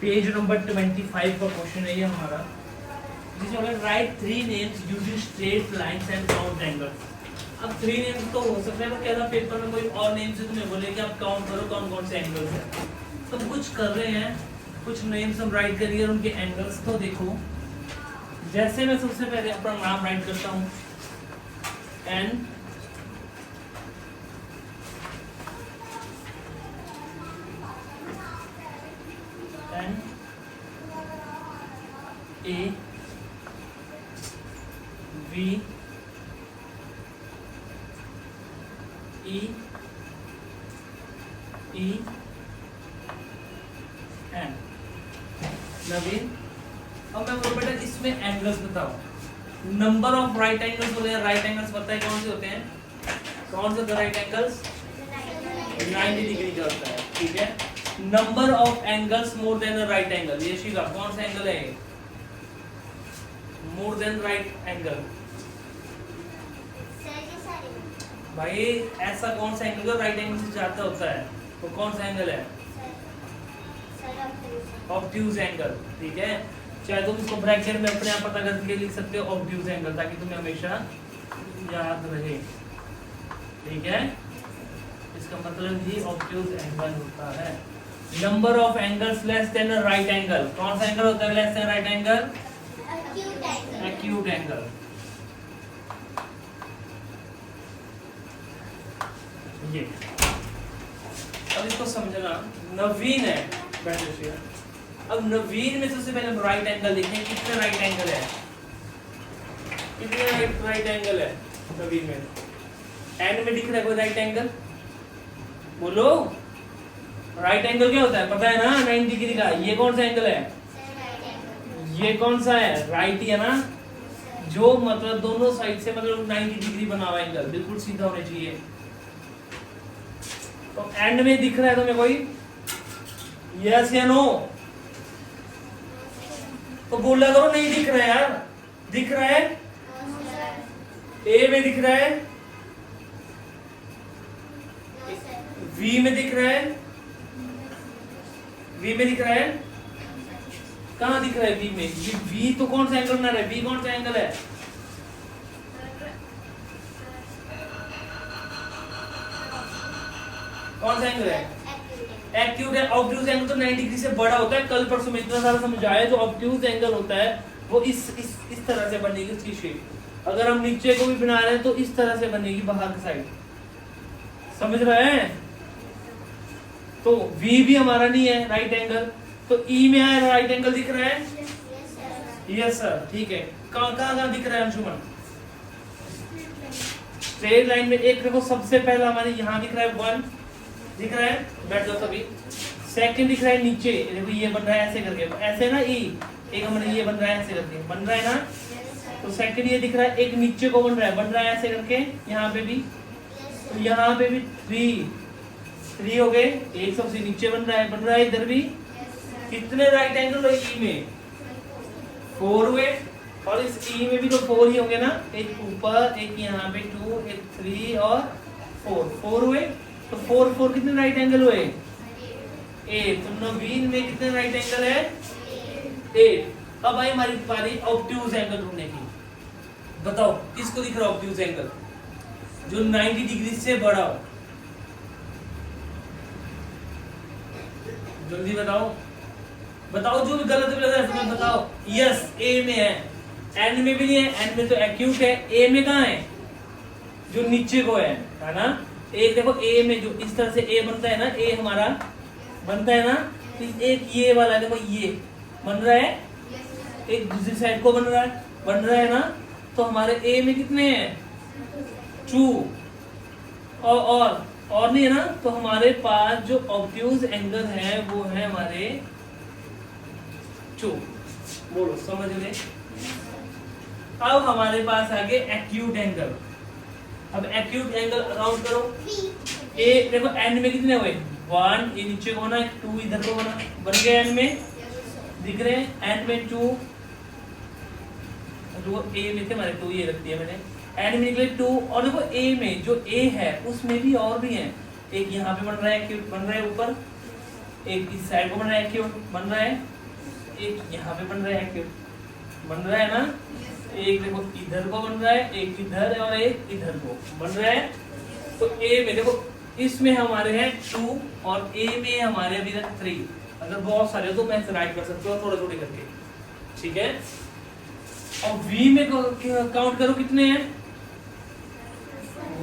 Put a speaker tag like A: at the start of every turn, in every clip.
A: Page number 25 का question है ये हमारा, जिसमें हमें right 3 names using straight lines and count angles. अब 3 नेम्स तो हो सकता है ना, क्या था पेपर में कोई और नेम से तुम्हें बोले कि आप काउंट करो कौन कौन से एंगल्स हैं। तो कुछ कर रहे हैं, कुछ नेम्स हम राइट करिए और उनके एंगल्स। तो देखो, जैसे मैं सबसे पहले अपना नाम राइट करता हूँ, N N A V E E N. Naveen, अब मैं बोल बेटा इसमें एंगल्स बताओ। नंबर ऑफ राइट एंगल्स बोले, राइट एंगल्स पता है कौन से होते हैं? कौन से होते हैं राइट एंगल्स? 90 डिग्री का होता है, ठीक है। Number of angles more than a right angle, ये शिवा कौन सा एंगल है? More than right angle. भाई ऐसा कौन सा एंगल जो राइट एंगल से ज्यादा होता है, वो कौन सा एंगल है? ऑब्ट्यूज एंगल, ठीक है। चाहे तुम इसको ब्रैकेट में अपने आप पता करके लिख सकते हो ऑब्ट्यूज एंगल, ताकि तुम्हें हमेशा याद रहे, ठीक है। इसका मतलब ही ऑब्ट्यूज एंगल होता है। Number of angles less than a right angle, कौन सा एंगल होता है less than right angle? Acute angle. ये अब इसको समझना। नवीन है, बैठे। अब नवीन में सबसे पहले राइट एंगल देखें, कितने राइट एंगल है? कितने राइट एंगल है नवीन में? एंड में दिख रहा है कोई राइट एंगल? बोलो, राइट एंगल क्या होता है पता है ना? 90 डिग्री का। ये कौन सा एंगल है? ये कौन सा है? राइट ही है ना, जो मतलब दोनों साइड से मतलब 90 डिग्री बना हुआ एंगल, बिल्कुल सीधा होना चाहिए। तो एंड में दिख रहा है तुम्हें कोई? यस या नो? तो बोला करो नहीं दिख रहा है यार। दिख रहा है? ए में दिख रहा है, वी में दिख रहा है, वी में दिख रहा है। कहाँ दिख रहा है वी में? ये वी तो कौन सा एंगल बना रहा है? वी कौन सा एंगल है? कौन सा एंगल है? एक्यूट है। ऑब्ट्यूज एंगल तो 90 डिग्री से बड़ा होता है। कल परसों में इतना सारा समझाया। जो ऑब्ट्यूज एंगल होता है वो इस तरह से बनेगी उसकी शेप। अगर हम नीचे को भी बना रहे हैं तो इस तरह से बनेगी बाहर की साइड, समझ रहे हैं? तो V भी हमारा नहीं है राइट एंगल, तो E में आया राइट एंगल दिख रहा है? यस सर, ठीक है। कहाँ दिख रहा है अंशुमन? स्ट्रेट लाइन में। एक देखो सबसे पहला हमारे यहाँ दिख रहा है 1 दिख रहा है, बैठ जाओ सभी। सेकंड दिख रहा है नीचे, देखो ये बन रहा है ऐसे करके, ऐसे ना E, एक हमारे ये बन रहा है ऐसे करके, बन रहा है ना। तो सेकंड ये दिख रहा है, एक नीचे को बन रहा है ऐसे करके, यहाँ पे भी। तो यहाँ पे भी 3 हो गए। एक सबसे नीचे बन रहा है इधर भी। कितने राइट एंगल है E में? 4 हुए। और इस E में भी तो 4 ही होंगे ना, एक ऊपर, एक यहाँ पे 2, एक 3 और 4 हुए। तो 4 कितने राइट एंगल हुए? 8। तो नवीन में कितने राइट एंगल है? 8। अब आई हमारी बारी ऑब्ट्यूज एंगल ढूंढने की। बताओ किसको दिख रहा है ऑब्ट्यूज एंगल जो 90 डिग्री से बड़ा हो? जल्दी बताओ, बताओ। जो भी गलत लग रहा है तुम्हें बताओ। यस, ए में है। एन में भी नहीं है, एन में तो एक्यूट है। ए में कहाँ है? जो नीचे को है ना। एक देखो ए में जो इस तरह से ए बनता है ना, ए हमारा बनता है ना। एक ये वाला देखो, ये बन रहा है, एक दूसरी साइड को बन रहा है ना। तो हमारे ए में कितने हैं? 2 और नहीं है ना। तो हमारे पास जो ऑब्ट्यूज एंगल है वो है हमारे 2। बोलो समझ गए? अब हमारे पास आ गए एक्यूट एंगल। अब एक्यूट एंगल काउंट करो। ए देखो एंड में कितने हुए? 1, ये नीचे को होना, 2 इधर को होना, बन गए। एंड में दिख रहे हैं, एंड में 2, जो ए में थे हमारे 2 ये रख दिया मैंने। एंड में निकले 2। और देखो ए में जो ए है उसमें भी और भी है। एक यहाँ पे बन रहा है एक्यूट, बन रहा है ऊपर, एक इस साइड को बन रहा है एक्यूट, बन रहा है। एक यहाँ पे बन रहा है, क्यों बन रहा है ना, एक देखो इधर को बन रहा है, एक इधर और एक इधर को बन रहा है। तो ए में देखो इसमें हमारे हैं 2 और ए में हमारे अभी तक 3। अगर बहुत सारे हो तो मैं राइट कर सकते हो थोड़े थोड़े करके, ठीक है। और V में काउंट करो कितने हैं,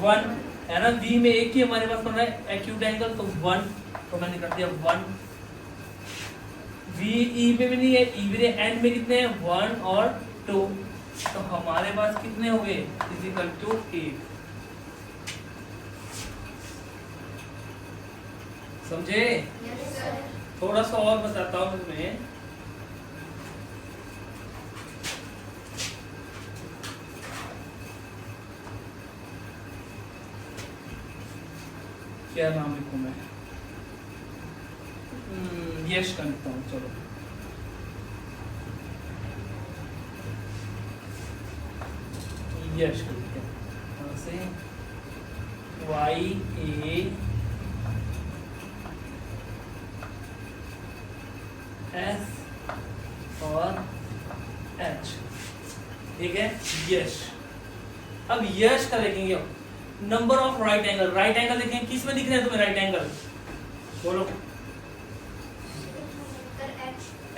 A: 1 है ना। V में एक ही हमारे पास बन रहा है एक्यूट एंगल, तो 1, तो मैंने कर दिया 1। V E में भी नहीं है, E में एंड में कितने हैं 1 और 2, तो हमारे पास कितने हो गए इक्वल टू 8। समझे? थोड़ा सा और बताता हूँ इसमें। क्या नाम लिखूं मैं, यश का लिखता हूँ, चलो। यश का लिखते हैं से YA S और H, ठीक है, यश। अब यश का लिखेंगे number of right angle. Right angle देखें किस में दिख रहे हैं तुम्हें राइट एंगल, बोलो।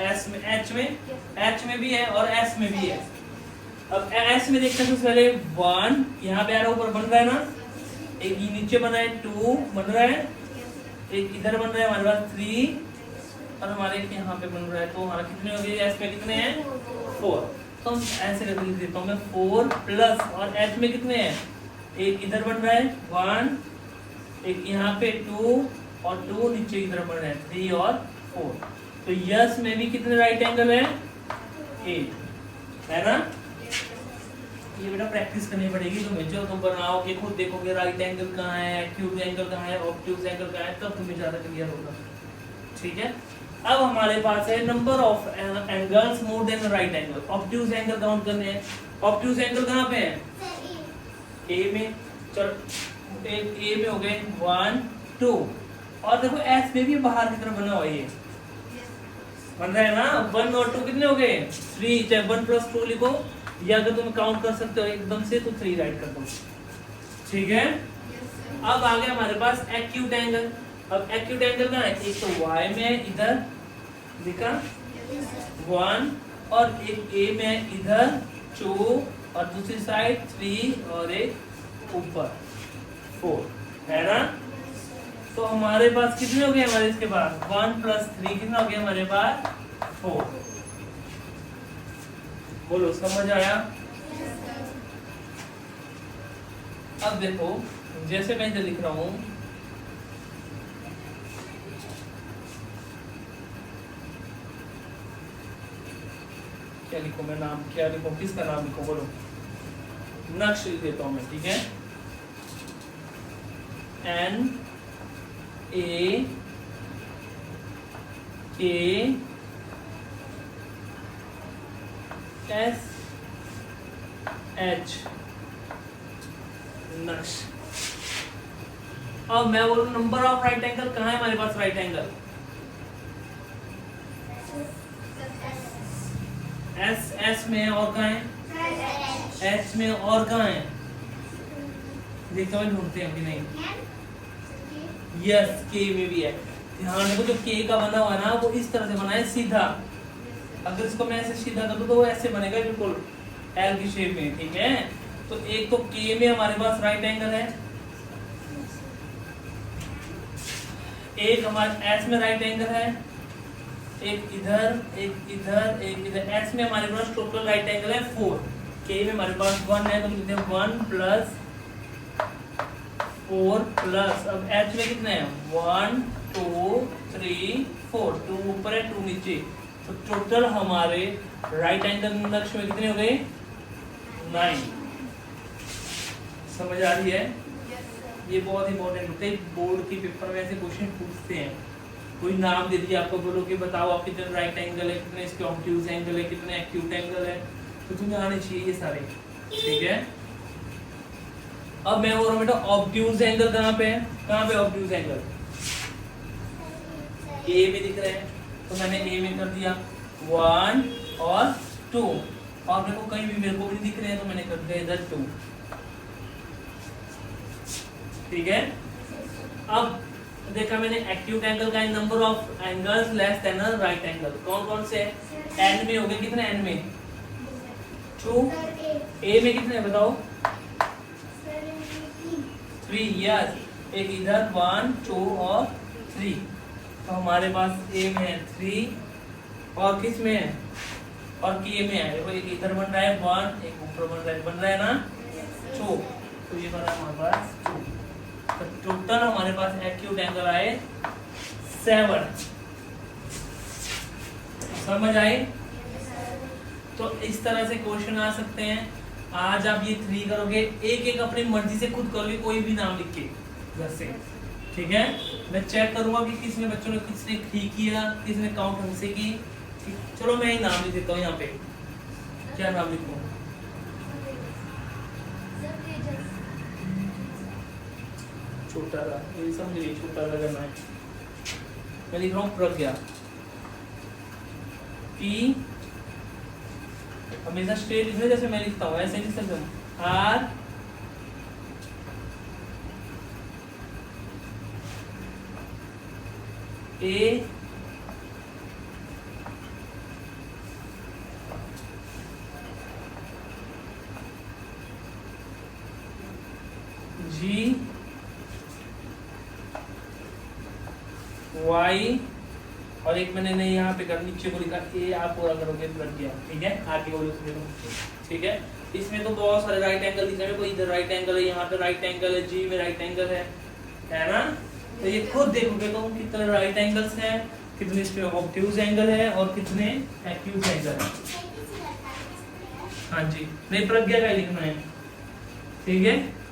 A: एस में, एच में भी है और एस में भी है। अब एस में देखते हैं तो पहले 1 यहाँ पे आ रहा है, ऊपर बन रहा है ना, एक नीचे बना है 2 बन रहा है, एक इधर बन रहा है हमारे पास 3 और हमारे यहाँ पे बन रहा है, तो हमारा कितने हो गए, एस में कितने हैं 4। तो हम ऐसे करके लिख देता हूँ मैं 4 प्लस, और एच में कितने हैं, एक इधर बन रहा है 1, एक यहाँ पे 2 और 2 नीचे इधर बन रहा है 3 और 4। तो यस में भी कितने राइट एंगल है, 8 है ना। ये बेटा प्रैक्टिस करनी पड़ेगी तुम्हें, जो तुम बनाओगे खुद देखोगे राइट एंगल कहाँ है, एक्यूट एंगल कहाँ है, ऑब्ट्यूज एंगल कहाँ है, तब तुम्हें ज्यादा क्लियर होगा, ठीक है। अब हमारे पास है number of angles more than right angle. Obtuse angle count करने हैं। ऑब्ट्यूज एंगल कहाँ पे है, ए में, चलो ए में हो गए 1 2, और देखो एस में भी बाहर की तरफ बना हुआ है, ये बन रहा है ना 1 और 2 कितने हो गए 3, चाहे 1 + 2 लिखो, या अगर तुम काउंट कर सकते हो एकदम से तो 3 राइट कर दो, ठीक है। अब आ गया हमारे पास एक्यूट एंगल। अब एक्यूट एंगल का है, एक तो y में इधर लिखा 1 और एक a में इधर 2 और दूसरी साइड 3 और एक ऊपर 4 है ना। तो हमारे पास कितने हो गए, हमारे इसके पास 1 + 3 कितना हो गया हमारे पास 4। बोलो समझ आया। अब देखो जैसे मैं इधर लिख रहा हूं, क्या लिखूं मैं, नाम क्या लिखूं, किसका नाम लिखूं, बोलो। नक्श लिख देता हूं मैं, ठीक है। N A K S H नक्श। अब मैं बोलूं नंबर ऑफ राइट एंगल कहाँ है हमारे पास, राइट एंगल एस में, और कहाँ है एच में, और कहाँ है देखते हैं ढूंढते हैं कि नहीं, यस के में भी है। ध्यान रखो जो के का बना हुआ है ना वो इस तरह से बना है सीधा, अगर इसको मैं ऐसे सीधा कर दूं तो वो ऐसे बनेगा बिल्कुल एल की शेप में, ठीक है। तो एक तो के में हमारे पास राइट एंगल है, एक हमारे एस में राइट एंगल है, एक इधर एक इधर एक इधर। एस में हमारे पास टोटल राइट एंगल है 4, के में हमारे पास 1 है, तो लिखते हैं 1 + 4 प्लस, अब एच में कितने हैं 1 2 3 4, 2 ऊपर है 2 नीचे, तो टोटल हमारे राइट एंगल नक्श में कितने हो गए 9। समझ आ रही है। ये बहुत इंपॉर्टेंट होते हैं, बोर्ड की पेपर में ऐसे क्वेश्चन पूछते हैं, कोई नाम दे दिया आपको, बोलो कि बताओ आप कितने राइट एंगल है, कितने इसके ऑब्ट्यूज एंगल है, कितने एक्यूट एंगल है, तो तुम्हें आने चाहिए ये सारे, ठीक है। अब मैं बोल रहा हूँ बेटा ऑब्ट्यूज एंगल कहाँ पे है, कहाँ पे ऑब्ट्यूज एंगल ए में दिख रहे हैं, तो मैंने ए में कर दिया 1 और 2, और मेरे को कहीं भी मेरे को भी दिख रहे हैं तो मैंने कर दिया इधर 2। ठीक है, अब देखा मैंने एक्यूट एंगल का number of angles less than a right angle. कौन कौन से एन में हो गए, कितने एन में 2, ए में कितने बताओ 3, यस, एक इधर 1 2 और 3, तो हमारे पास ए में है 3 और किस में है और के में है, देखो एक इधर बन रहा है 1, एक ऊपर बन रहा है ना 2, तो ये बना हमारे पास 2। तो टोटल हमारे पास एक्यूट एंगल आए 7। समझ आए? तो इस तरह से क्वेश्चन आ सकते हैं। आज आप ये 3 करोगे, एक एक अपनी मर्जी से खुद करोगे, कोई भी नाम लिख के घर से। ठीक है, मैं चेक करूंगा कि किसने बच्चों ने किसने ठीक किया, किसने काउंट हमसे की। चलो मैं ही नाम लिख देता हूँ यहाँ पे, क्या नाम लिखूं? छोटा सा, ये समझिए छोटा सा करना है। मैं लिख रहा हूँ प्रज्ञा, पी हमेशा स्ट्रेट लिखना, जैसे मैं लिखता हूँ ऐसे लिख सकते हो, आर ए जी वाई, और एक मैंने नहीं यहाँ पे कर नीचे को लिखा ए, आप पूरा करोगे प्रज्ञा। ठीक है, आगे बोलो। ठीक है, इसमें तो बहुत सारे राइट एंगल दिख रहे हैं, कोई इधर राइट एंगल है, यहाँ पे राइट एंगल है, जी में राइट एंगल है ना? तो ये खुद देखोगे तो कितने राइट एंगल्स हैं, कितने इसमें ऑब्ट्यूज एंगल है और कितने एक्यूट एंगल है। हाँ जी, नहीं प्रज्ञा का लिखना है। ठीक है।